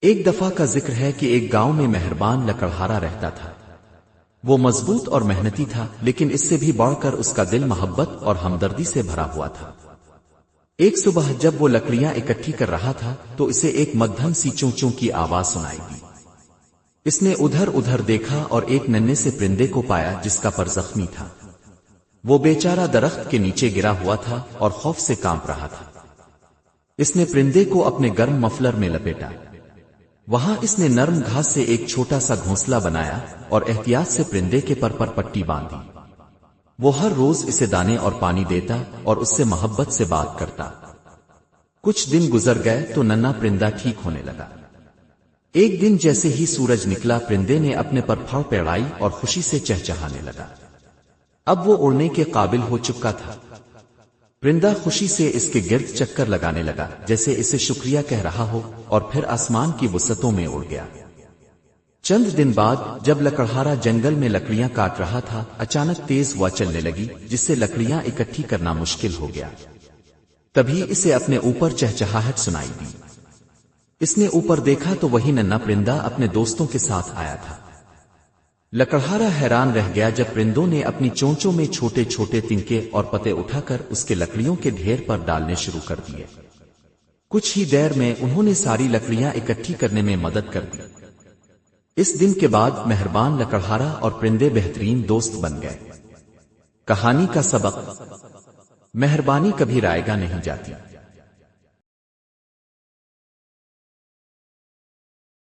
ایک دفعہ کا ذکر ہے کہ ایک گاؤں میں مہربان لکڑہارا رہتا تھا۔ وہ مضبوط اور محنتی تھا، لیکن اس سے بھی بڑھ کر اس کا دل محبت اور ہمدردی سے بھرا ہوا تھا۔ ایک صبح جب وہ لکڑیاں اکٹھی کر رہا تھا تو اسے ایک مدھم سی چوں چوں کی آواز سنائی دی۔ اس نے ادھر ادھر دیکھا اور ایک ننھے سے پرندے کو پایا جس کا پر زخمی تھا۔ وہ بیچارہ درخت کے نیچے گرا ہوا تھا اور خوف سے کانپ رہا تھا۔ اس نے پرندے کو اپنے گرم مفلر میں لپیٹا۔ وہاں اس نے نرم گھاس سے ایک چھوٹا سا گھونسلہ بنایا اور احتیاط سے پرندے کے پر پٹی باندھی۔ وہ ہر روز اسے دانے اور پانی دیتا اور اس سے محبت سے بات کرتا۔ کچھ دن گزر گئے تو ننھا پرندہ ٹھیک ہونے لگا۔ ایک دن جیسے ہی سورج نکلا، پرندے نے اپنے پر پھاڑ پھیلائی اور خوشی سے چہچہانے لگا۔ اب وہ اڑنے کے قابل ہو چکا تھا۔ پرندہ خوشی سے اس کے گرد چکر لگانے لگا جیسے اسے شکریہ کہہ رہا ہو، اور پھر آسمان کی وسعتوں میں اڑ گیا۔ چند دن بعد جب لکڑہارا جنگل میں لکڑیاں کاٹ رہا تھا، اچانک تیز ہوا چلنے لگی جس سے لکڑیاں اکٹھی کرنا مشکل ہو گیا۔ تبھی اسے اپنے اوپر چہچہاہٹ سنائی دی۔ اس نے اوپر دیکھا تو وہی ننھا پرندہ اپنے دوستوں کے ساتھ آیا تھا۔ لکڑہارا حیران رہ گیا جب پرندوں نے اپنی چونچوں میں چھوٹے چھوٹے تنکے اور پتے اٹھا کر اس کے لکڑیوں کے ڈھیر پر ڈالنے شروع کر دیے۔ کچھ ہی دیر میں انہوں نے ساری لکڑیاں اکٹھی کرنے میں مدد کر دی۔ اس دن کے بعد مہربان لکڑہارا اور پرندے بہترین دوست بن گئے۔ کہانی کا سبق: مہربانی کبھی رائیگاں نہیں جاتی۔